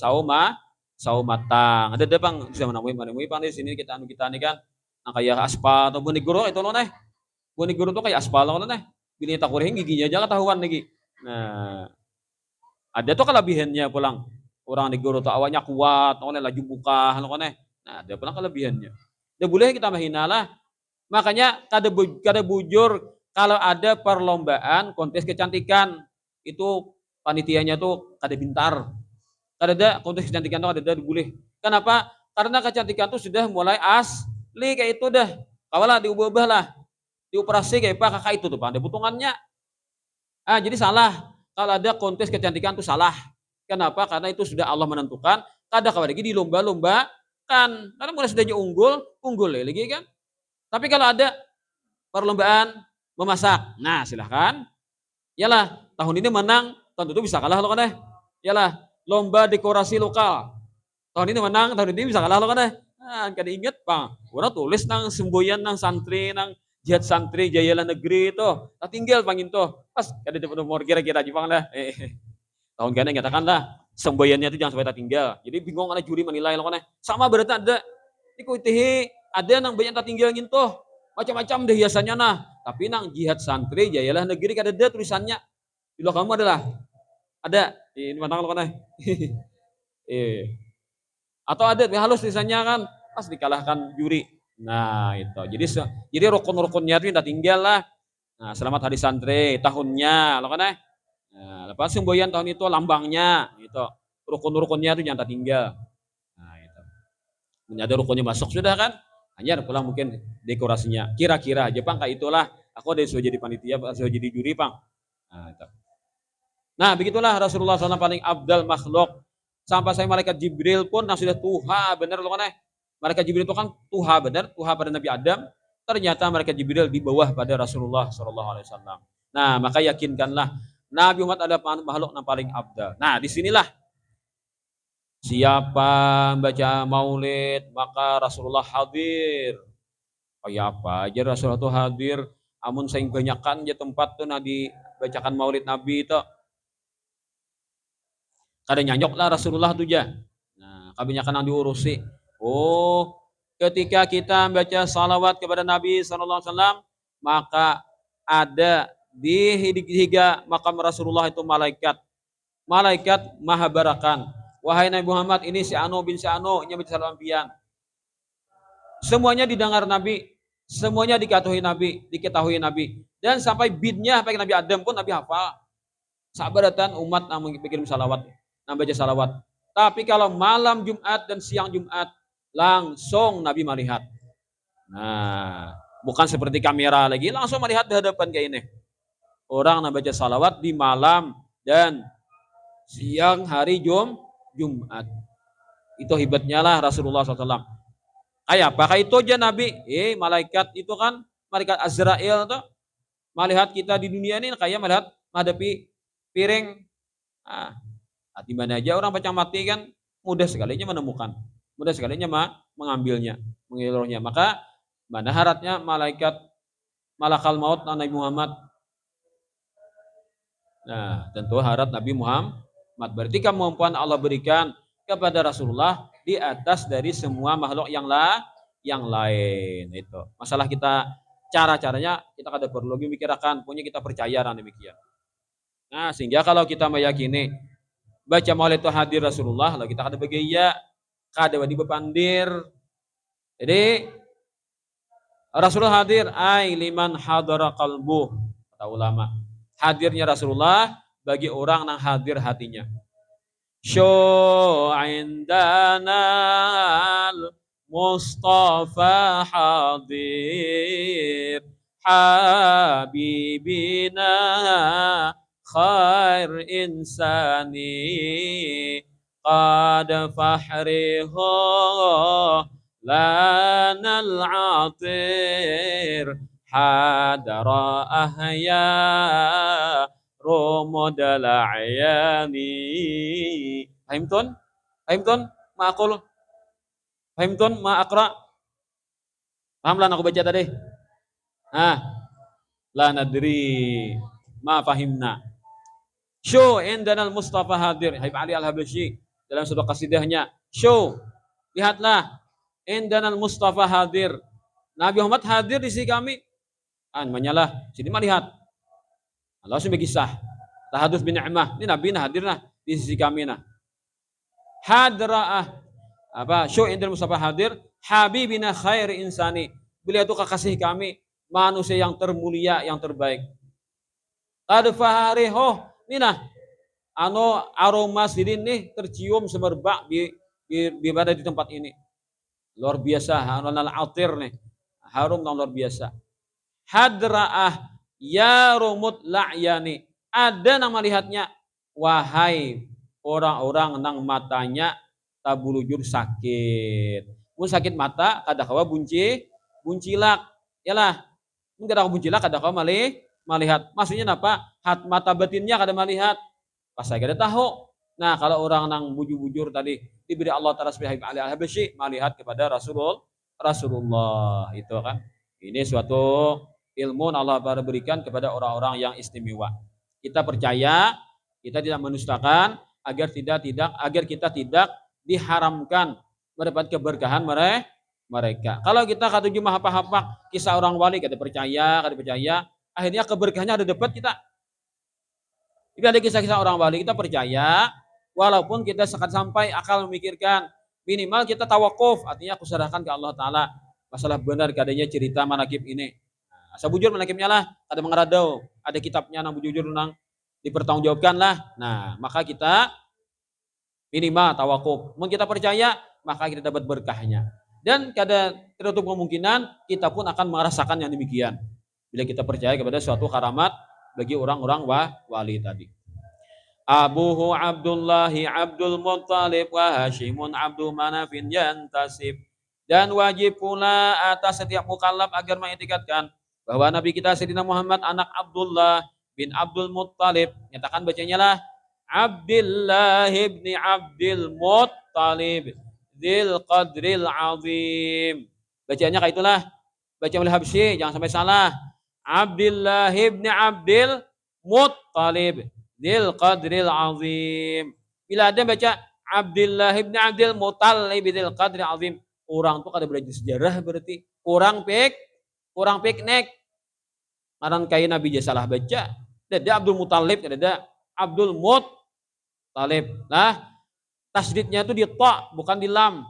matang. Ada bang bisa menemui pang di sini kita nih kan. Nah, kayak aspal atau buniguro itu loh nah. Buniguro tuh kayak aspal loh nah. Bini tak kuring giginya aja ketahuan lagi. Nah, ada tuh kelebihannya pulang. Orang negoro tuh awalnya kuat, oleh laju buka, nah ada pulang kelebihannya. Tidak boleh kita menghina lah. Makanya kada bujur kalau ada perlombaan kontes kecantikan itu panitianya tuh kada pintar. Kada ada kontes kecantikan tuh ada boleh. Kenapa? Karena kecantikan tuh sudah mulai asli kayak itu dah. Kawalah diubah-ubah lah. Dioperasi kayak apa kakak itu tuh pandai butungannya. Jadi salah. Kalau ada kontes kecantikan tuh salah. Kenapa? Karena itu sudah Allah menentukan. Kada kawan lagi dilomba-lombakan. Karena mulai sudahnya unggul lagi kan. Tapi kalau ada perlombaan memasak, nah silahkan. Yalah, tahun ini menang, tahun itu bisa kalah lo kan deh. Yalah, lomba dekorasi lokal. Tahun ini menang, tahun ini bisa kalah lo kan deh. Nah, kan inget bang, orang tulis nang semboyan nang santri nang jihad santri Jayalah Negeri itu, tak tinggal pangin tuh. Pas kada dapat nomor kira-kira Jepang lah. Tahun kena nyatakan lah, semboyannya itu jangan sampai tak tinggal. Jadi bingung ada juri menilai lo kan deh. Sama berarti ada. Iku itihi ada nang banyak tak tinggal tuh. Macam-macam deh hiasannya nah. Tapi nang jihad santri Jayalah Negeri kada ada tulisannya. Di lo kamu adalah ada di mana lo kan eh atau ada halus tulisannya kan pas dikalahkan juri. Nah itu jadi rukun-rukunnya itu udah tinggal lah. Nah selamat hari santri tahunnya lo kan nah, lepas semboyan tahun itu lambangnya itu rukun-rukunnya itu jangan tinggal. Nah itu ada rukunnya masuk sudah kan hanya pulang mungkin dekorasinya kira-kira Jepang kayak itulah aku ada sudah jadi panitia sudah jadi juri pang. Nah, itu. Nah, begitulah Rasulullah SAW paling abdal makhluk. Sampai saya malaikat Jibril pun yang sudah tuha benar loh kan. Malaikat Jibril itu kan tuha benar, tuha pada Nabi Adam. Ternyata malaikat Jibril di bawah pada Rasulullah SAW. Nah, maka yakinkanlah Nabi Muhammad adalah makhluk yang paling abdal. Nah, disinilah siapa baca maulid maka Rasulullah hadir. Kayak apa aja Rasulullah itu hadir. Amun saya banyakkan ya tempat tuh Nabi bacakan maulid Nabi itu. Kada nyanyok lah Rasulullah tuh ya. Nah, kebanyakan yang diurusi. Oh, ketika kita baca salawat kepada Nabi SAW, maka ada di higa makam Rasulullah itu malaikat. Malaikat maha barakan. Wahai Nabi Muhammad, ini si Anu bin si Anu, nya baca salampian. Semuanya didengar Nabi, semuanya diketahui Nabi. Dan sampai bidnya sampai Nabi Adam pun Nabi hafal. Sabaratan umat yang bikin salawat. Nah, baca salawat. Tapi kalau malam Jumat dan siang Jumat, langsung Nabi melihat. Nah, bukan seperti kamera lagi, langsung melihat di hadapan kayak ini. Orang yang baca salawat di malam dan siang hari Jumat. Itu hebatnya lah Rasulullah SAW. Kayak apa? Kayak itu aja Nabi. Malaikat itu kan, malaikat Azrail tuh, melihat kita di dunia ini kayak melihat menghadapi piring. Di mana aja orang baca mati kan mudah sekalinya menemukan, mudah sekalinya mengambilnya, mengilurnya. Maka mana haratnya malaikat malakal maut Nabi Muhammad. Nah, tentu harat Nabi Muhammad. Berarti kemampuan Allah berikan kepada Rasulullah di atas dari semua makhluk yang lain. Itu masalah kita cara-caranya kita kada perlu memikirkan, punya kita percaya demikian. Nah, sehingga kalau kita meyakini baca maulid itu hadir Rasulullah, lalu kita kada begaya, kada wadi bepandir. Jadi Rasulullah hadir liman hadara qalbuh, kata ulama. Hadirnya Rasulullah bagi orang yang hadir hatinya. Indana Mustafa hadir habibina khair insani qad fahrihu lanal atir hadara ahya rumudal ayani. Fahimtun? Ma'akul? Fahimtun? Ma'akra? Pahamlah aku baca tadi? La nadri ma fahimna. Indanal Mustafa hadir. Habib Ali Al-Habashi dalam sebuah kasidahnya. Lihatlah. Indanal Mustafa hadir. Nabi Muhammad hadir di sisi kami. Menyalah. Sini melihat. Allah sudah kisah. Tahadus bin ni'mah. Ini Nabi hadir di sisi kami Hadra'ah. Indanal Mustafa hadir. Habibina khair insani. Beliau itu kekasih kami. Manusia yang termulia, yang terbaik. Qad fahariho. Aroma sidin nih tercium semerbak di tempat ini. Luar biasa, harum al-atir nih. Harum yang luar biasa. Hadra'ah ya rumut la'yani. Ada yang melihatnya, wahai orang-orang nang matanya tabulujur sakit. Mun sakit mata kada kawa buncilak. Yalah, enggak ada muncila kada kau melihat. Maksudnya apa? Mata batinnya kada melihat. Pas saya kada tahu. Nah, kalau orang nang bujur-bujur tadi diberi Allah Ta'ala subhanahu al-Habsyi melihat kepada Rasulullah itu kan. Ini suatu ilmu Allah berikan kepada orang-orang yang istimewa. Kita percaya, kita tidak mendustakan agar kita tidak diharamkan mendapat keberkahan mereka. Kalau kita kata cuma hafal-hafal kisah orang wali kada percaya, akhirnya keberkahannya ada dapat kita. Jika ada kisah-kisah orang wali kita percaya, walaupun kita sampai akal memikirkan, minimal kita tawakuf, artinya aku serahkan ke Allah Ta'ala. Masalah benar kadanya cerita manakib ini. Asa bujur manakibnya lah, ada mengeradau, ada kitabnya nang bujur nang dipertanggungjawabkan lah. Nah, maka kita minimal tawakuf. Mau kita percaya, maka kita dapat berkahnya. Dan kada tertutup kemungkinan kita pun akan merasakan yang demikian. Bila kita percaya kepada suatu karamat bagi orang-orang wali tadi. Abuhu Abdullahi Abdul Muttalib wa Hashimun Abdul Manafin yantasib. Dan wajib pula atas setiap mukallaf agar mengitikadkan bahwa Nabi kita Sayyidina Muhammad anak Abdullah bin Abdul Muttalib. Nyatakan bacanya lah Abdullah ibni Abdul Muttalib Dzil Qadril Azim. Bacanya kayak itulah. Baca oleh Habsyi, jangan sampai salah. Abdullah ibni Abdul Muttalib Dzil Qadril Azim. Bila ada baca Abdullah ibni Abdul Muttalib Dzil Qadril Azim, orang tuh kada belajar sejarah berarti. Kurang piknik. Karena kayak Nabi dia salah baca. Ada Abdul Muttalib, ada Abdul Muttalib. Nah, tasdidnya itu di ta, bukan di lam.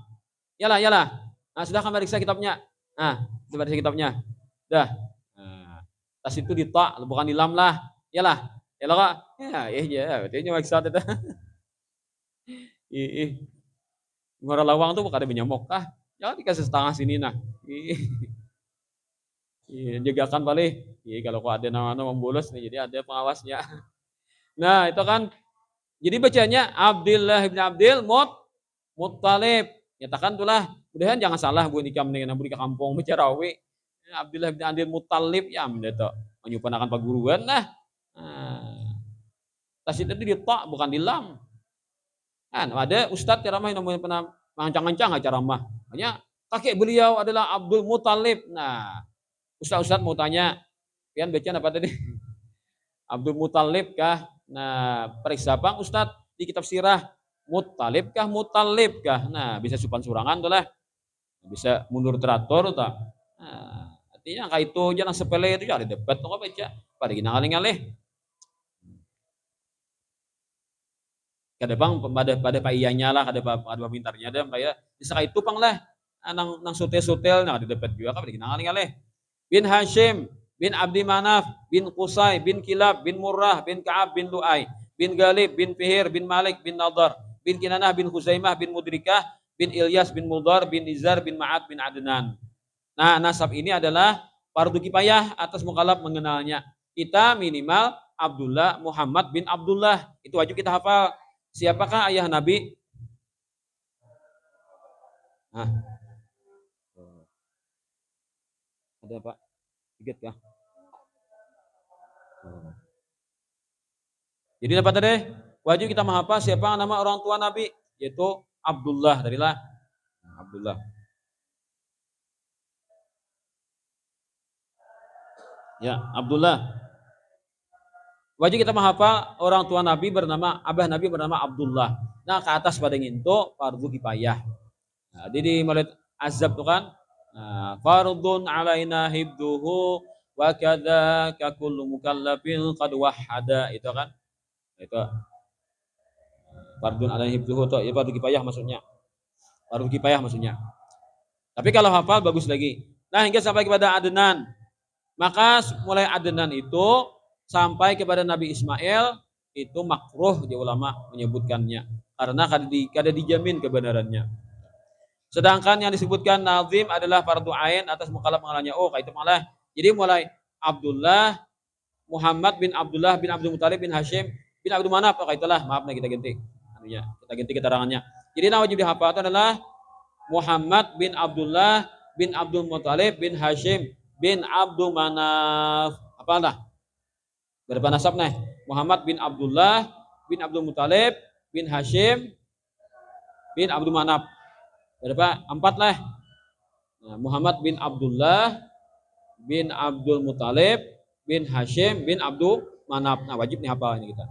Yalah. Nah, sudah kan periksa kitabnya. Nah, coba periksa kitabnya. Dah. Nah, tasdid itu di ta, bukan di lam lah. Yalah kak. Ya, berarti maksa itu. Ngora lawang tuh bukan ada menyamok kah? Jangan dikasih setengah sini nah. Jagakan balik. Kalau ada nama-nama membolos nih, jadi ada pengawasnya. Nah, itu kan. Jadi bacanya Abdullah bin Abdul Muttalib. Nyatakan itulah. Mudahan jangan salah bu nikam dengan bu di kampung Mecarawi. Abdullah bin Abdul Muttalib ya mendetok. Menyupanakan paguruan lah. Tasdid itu di ta bukan di lam. Kan ada ustaz ceramah yang namanya pernah mancang-mancang ceramah. Hanya kakek beliau adalah Abdul Muttalib. Nah, ustaz mau tanya, pian baca apa tadi? Abdul Muttalib kah? Nah, periksa bang ustaz di kitab sirah Muttalib kah? Nah, bisa supan surangan tuh lah. Bisa mundur teratur tak? Nah, artinya kayak itu jangan sepele itu jangan debat tuh baca. Pada gina ngalih-ngalih. Kada bang pada paiyanya lah, kada pintarnya ada kayak bisa itu pang lah. Nang sutel nah di debat juga pada gina ngalih-ngalih. Bin Hashim bin Abdi Manaf bin Qusay bin Kilab bin Murrah bin Ka'ab bin Lu'ay bin Galib bin Fihir bin Malik bin Nadar bin Kinanah bin Khuzaimah bin Mudrikah bin Ilyas bin Mudar bin Nizar bin Ma'ad bin Adnan. Nah, nasab ini adalah fardu kifayah atas mukallaf mengenalnya. Kita minimal Abdullah Muhammad bin Abdullah. Itu wajib kita hafal. Siapakah ayah Nabi? Nah. Ada Pak? Ingat kah? Jadi dapat tadi wajib kita menghafal siapa nama orang tua Nabi, yaitu Abdullah darilah Abdullah. Ya, Abdullah. Wajib kita menghafal orang tua Nabi bernama abah Nabi bernama Abdullah. Nah, ke atas pada nginto fardu kifayah. Nah, jadi mulai azab tuh kan. Nah, fardun alaina hibduhu wa kadzaka kullu mukallafin qad wahada itu kan. Itu fardun alaina hibduhu itu ya fardu kifayah maksudnya. Fardu kifayah maksudnya. Tapi kalau hafal bagus lagi. Nah, hingga sampai kepada Adnan. Maka mulai Adnan itu sampai kepada Nabi Ismail itu makruh di ulama menyebutkannya karena kada dijamin kebenarannya. Sedangkan yang disebutkan nazim adalah fardu ain atas mukallaf mengenalnya. Oh, kayak itu malah. Jadi mulai Abdullah Muhammad bin Abdullah bin Abdul Muttalib bin Hashim bin Abdul Manaf, kayak itulah. Maaf nih kita ganti. Kita ganti keterangannya. Jadi nama wajib dihafal itu adalah Muhammad bin Abdullah bin Abdul Muttalib bin Hashim bin Abdul Manaf. Apa dah? Berapa nasab nih? Muhammad bin Abdullah bin Abdul Muthalib bin Hashim bin Abdul Manaf. Berapa? 4 lah. Nah, Muhammad bin Abdullah bin Abdul Muthalib bin Hashim bin Abdul Manaf. Nah, wajib nih hafal ini kita.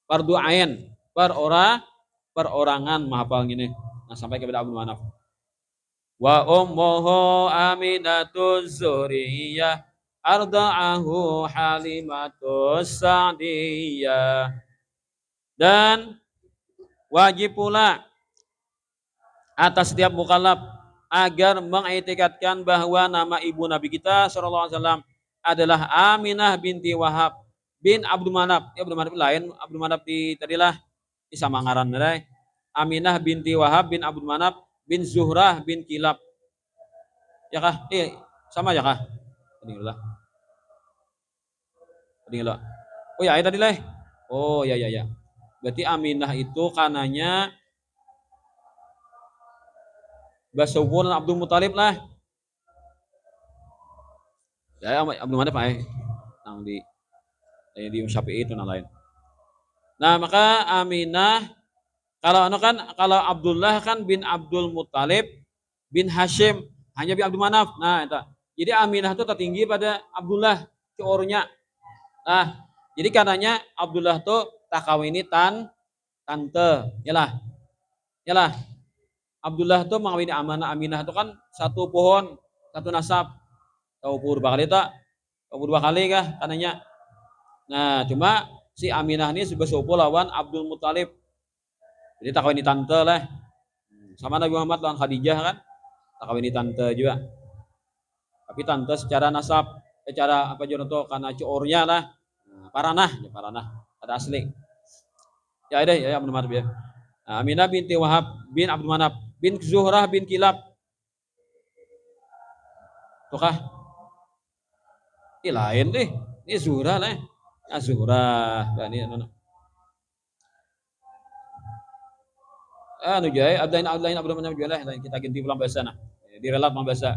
Fardu ain, perorangan menghafal gini. Nah, sampai kepada Abdul Manaf. Wa ummuhu Aminatus Zuriyah arda'ahu Halimatus Sa'diyah. Dan wajib pula atas setiap mukallaf agar mengiktikadkan bahwa nama ibu Nabi kita sallallahu alaihi wasallam adalah Aminah binti Wahab bin Abdul Manaf. Ya Abdul Manaf lain, Abdul Manaf di tadilah di Samangaran berai. Aminah binti Wahab bin Abdul Manaf bin Zuhrah bin Kilab. Ya kah? Sama ya kah? Tadi lah. Oh ya, tadi lah. Oh ya. Berarti Aminah itu kananya Basubun Abdul Muthalib lah. Ya Abdul Manaf nang di Syafi'i itu lain. Nah, maka Aminah kalau Abdullah kan bin Abdul Muthalib bin Hashim hanya bin Abdul Manaf. Nah, itu. Jadi Aminah itu tertinggi pada Abdullah ciornya. Nah, jadi karenanya Abdullah tuh tak kawini tante. Yalah. Abdullah tuh mengawini Aminah itu kan satu pohon, satu nasab. Tahu purba kali tak? Tahu purba kali kah karenanya. Nah, cuma si Aminah ini juga sepupu lawan Abdul Muthalib. Jadi tak kawini tante lah. Sama Nabi Muhammad lawan Khadijah kan? Tak kawini tante juga. Tapi tante secara nasab, secara apa contoh karena ciornya lah. Paranah. Ada asli. Ya ada ya benar ya. Nah, Aminah binti Wahab bin Abdul Manaf bin Zuhrah bin Kilab. Tukah? Ini lain deh. Ini Zuhrah lah. Nah, Zuhrah. Nah, ini jai Abdain Abdul Manaf juga lah. Kita ganti pulang bahasa nah. Direlat bahasa.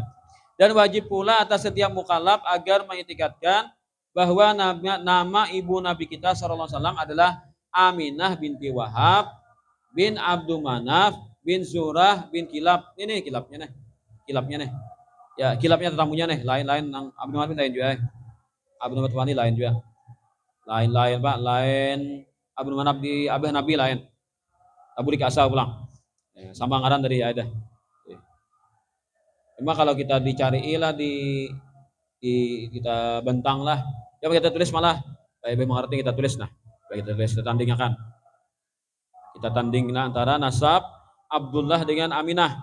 Dan wajib pula atas setiap mukallaf agar mengitikadkan bahwa nama ibu Nabi kita sallallahu alaihi wasallam adalah Aminah binti Wahab bin Abdul Manaf bin Zurah bin Kilab. Ini kilabnya nih. Ya, kilabnya tetamunya nih. Lain-lain yang Abdul Manaf lain juga. Abdul Manaf wani lain juga. Lain Pak, lain Abdul Manaf di Abah Nabi lain. Abu dikasah pulang. Ya, sama ngaran dari ada. Cuma kalau kita dicari lah di kita bentang lah. Coba kita tulis malah. Kayak mengerti kita tulis nah. Kita tulis kita tandingkan. Kita tandingkan antara nasab Abdullah dengan Aminah.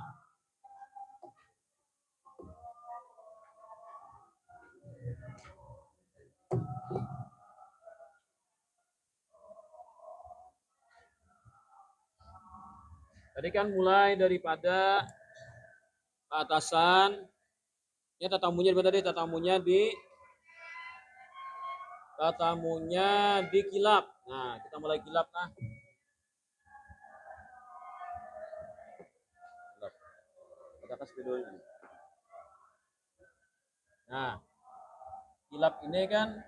Tadi kan mulai daripada atasan ya tatamunya di kilap. Nah, kita mulai kilap nah. Kita kasih videonya. Nah, kilap ini kan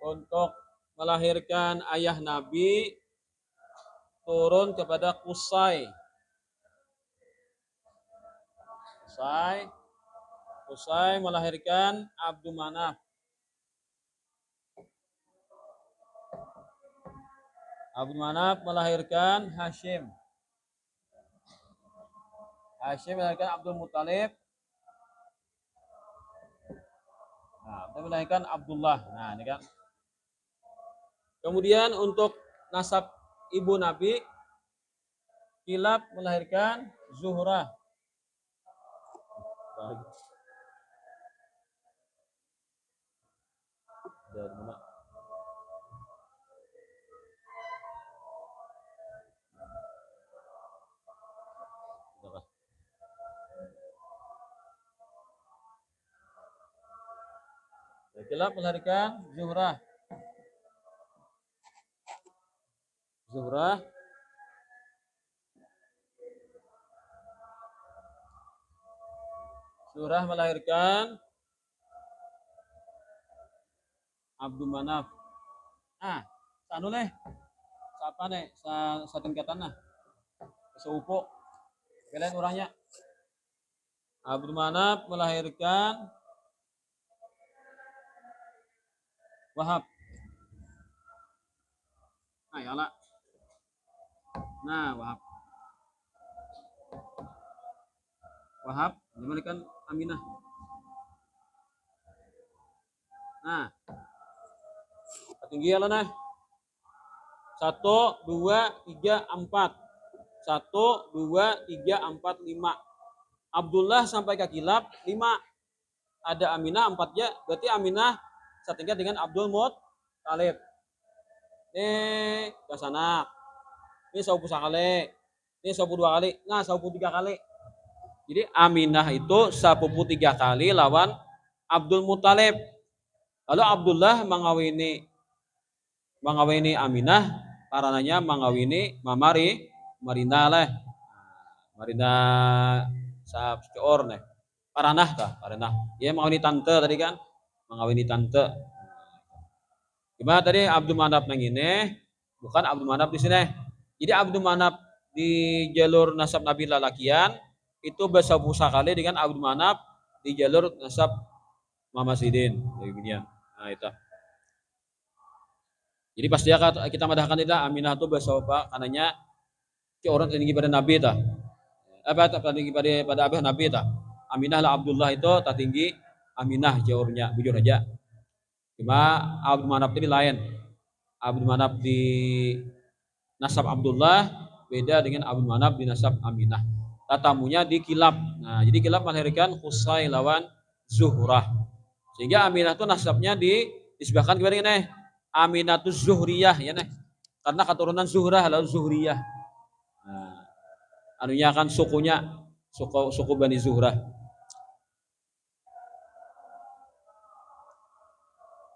untuk melahirkan ayah Nabi turun kepada Qusay. Qusay melahirkan Abdul Manaf. Abdul Manaf melahirkan Hashim. Hashim melahirkan Abdul Muthalib. Nah, melahirkan Abdullah. Nah, ini kan. Kemudian untuk nasab ibu Nabi, Kilab melahirkan Zuhrah. Kilab melahirkan Zuhrah. Zuhrah melahirkan Abdul Manaf. Ah, sa ano leh? Sa apa nih? Sa tingkatan na. Sa upo. Kailan orangnya? Abdul Manaf melahirkan Wahab. Nah, ya lah. Nah, Wahab. Wahab melahirkan Aminah. Nah, tinggi ya lah nah. 1, 2, 3, 4. 1, 2, 3, 4, 5. Abdullah sampai ke kilap 5. Ada Aminah 4 ya. Berarti Aminah setingkat dengan Abdul Muttalib. Ini Gasanak. Ini saupu sekali. Ini saupu 2 kali. Nah, saupu 3 kali. Jadi Aminah itu sepupu 3 kali lawan Abdul Muttalib. Lalu Abdullah mengawini Aminah, karenanya mengawini Marina lah. Marina sa seor nih. Paranah kah? Paranah. Dia mengawini tante tadi kan? Mengawini tante. Gimana tadi Abdul Manaf nang ini? Bukan Abdul Manaf di sini. Jadi Abdul Manaf di jalur nasab Nabi lalakian itu bersabusa kali dengan Abdul Manaf di jalur nasab Muhammad Sidin. Demikian. Nah itu. Jadi pasti kita madahkan tidak Aminah itu bersahabat karenanya ke orang tinggi pada Nabi ta. Apa tinggi pada abah Nabi ta. Aminah lah Abdullah itu tak tinggi Aminah jauhnya bujur aja. Cuma Abdul Manaf ini lain. Abdul Manaf di nasab Abdullah beda dengan Abdul Manaf di nasab Aminah. Tatamunya di kilab. Nah, jadi kilab melahirkan Qusay lawan Zuhrah. Sehingga Aminah itu nasabnya disebabkan kepada ini Aminatus Zuhriyah ya nih. Karena keturunan Zuhrah lalu Zuhriyah. Nah, anunya kan sukunya suku Bani Zuhrah.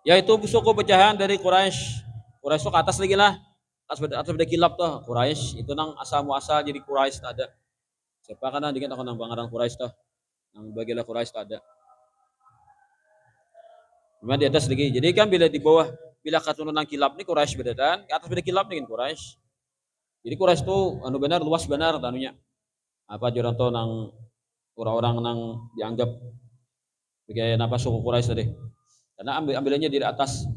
Yaitu suku pecahan dari Quraisy. Quraisy itu ke atas lagi lah. Atas beda kilap tuh Quraisy itu nang asal muasal jadi Quraisy tak ada. Siapa kan dengan aku nang bangaran Quraisy tuh. Nang bagilah Quraisy tak ada. Cuma di atas lagi. Jadi kan bila di bawah bila keturunan kilap nih Quraisy beda dan ke atas beda kilap nih Quraisy. Jadi Quraisy itu anu benar luas benar tanunya. Apa joran to nang orang-orang nang dianggap sebagai apa suku Quraisy tadi. Karena ambilannya di atas.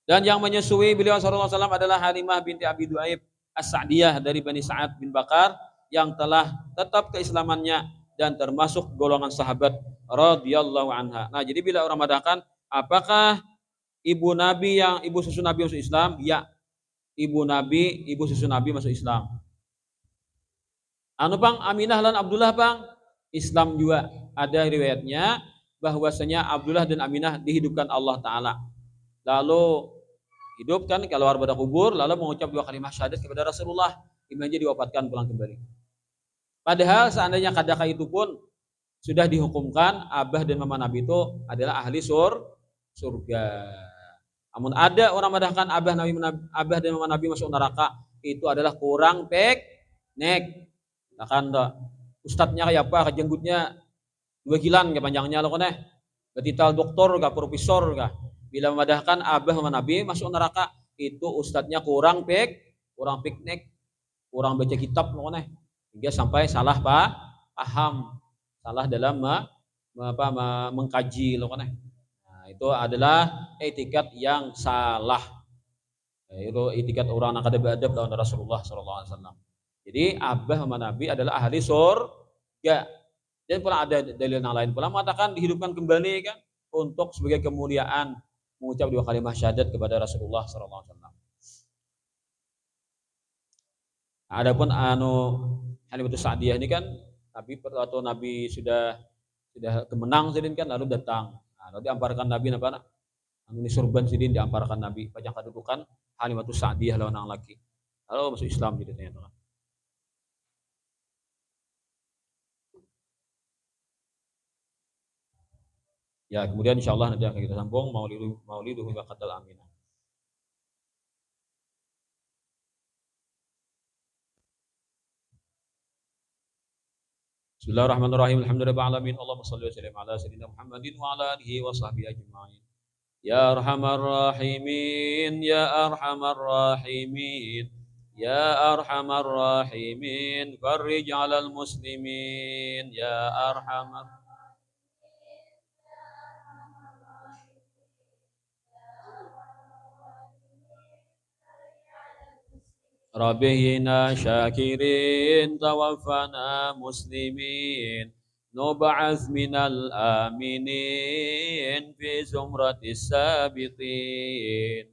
Dan yang menyusui beliau sallallahu alaihi wasallam adalah Halimah binti Abi Duaib As-Sa'diyah dari Bani Sa'ad bin Bakar yang telah tetap keislamannya dan termasuk golongan sahabat radhiyallahu anha. Nah, jadi bila orang madahkan apakah ibu susu Nabi masuk Islam? Ya. Ibu susu Nabi masuk Islam. Anu Bang, Aminah dan Abdullah Bang, Islam juga. Ada riwayatnya bahwasanya Abdullah dan Aminah dihidupkan Allah Ta'ala. Lalu hidupkan keluar pada kubur, lalu mengucap 2 kalimat syahadat kepada Rasulullah. Imannya diwafatkan pulang kembali. Padahal seandainya kadaka itu pun sudah dihukumkan abah dan mama Nabi itu adalah ahli surga. Namun ada orang madahkan abah dan mama Nabi masuk neraka, itu adalah kurang nek. Akan ustadznya kayak apa, jenggutnya 2 kilan ke panjangnya lo kan betital doktor kah, profesor kah. Bila memadahkan abah sama Nabi masuk neraka, itu ustadznya kurang piknik, kurang baca kitab lo kan hingga sampai salah paham, salah dalam mengkaji lo kan. Nah, itu adalah etikat yang salah. Itu etikat orang yang kada beradab lawan Rasulullah sallallahu alaihi wasallam. Jadi abah sama Nabi adalah ahli surga. Dan pula ada dalil yang lain pula mengatakan dihidupkan kembali kan untuk sebagai kemuliaan mengucap 2 kalimat syahadat kepada Rasulullah sallallahu alaihi wasallam. Adapun Halimatus Sa'diyah ini kan Nabi sudah kemenang sidin kan lalu datang. Nah, lalu diamparkan Nabi apa ini surban sidin diamparkan Nabi pajang kedudukan Halimatus Sa'diyah lawan orang laki. Lalu masuk Islam gitu ternyata. Ya, kemudian insyaallah nanti akan kita sambung mauliduhu wa qatal aminah. Bismillahirrahmanirrahim. Alhamdulillahirabbil alamin. Allahumma shalli wa sallim ala sayyidina Muhammadin wa ala alihi wa sahbihi ajma'in. يا أرحم الراحمين يا أرحم الراحمين يا أرحم الراحمين فرج على المسلمين يا أرحم ربنا شاكرين توفنا مسلمين نبعث من الآمنين في زمرة السابقين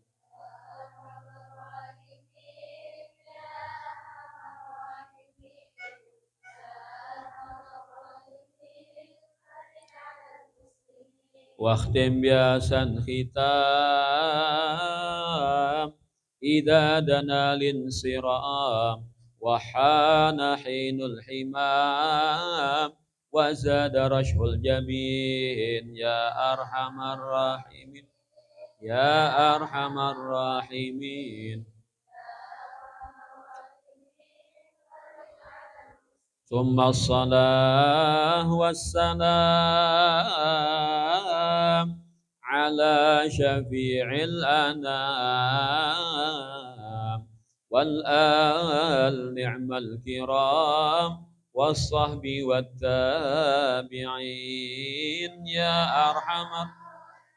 واختم بأحسن ختام إذا دنا الانصرام وحان حين الحمام وزاد رشح الجبين يا أرحم الراحمين يا أرحم الراحمين ثم الصلاة والسلام على شفيع الأنام والآل نعم الكرام والصحب والتابعين يا أرحم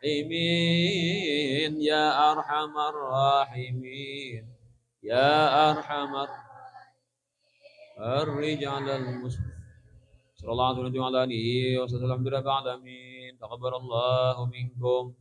الراحمين يا أرحم الراحمين يا أرحم الرجال المسلمين صلى الله عليه وسلم على آله وصحبه الحمد لله العالمين تقبل الله منكم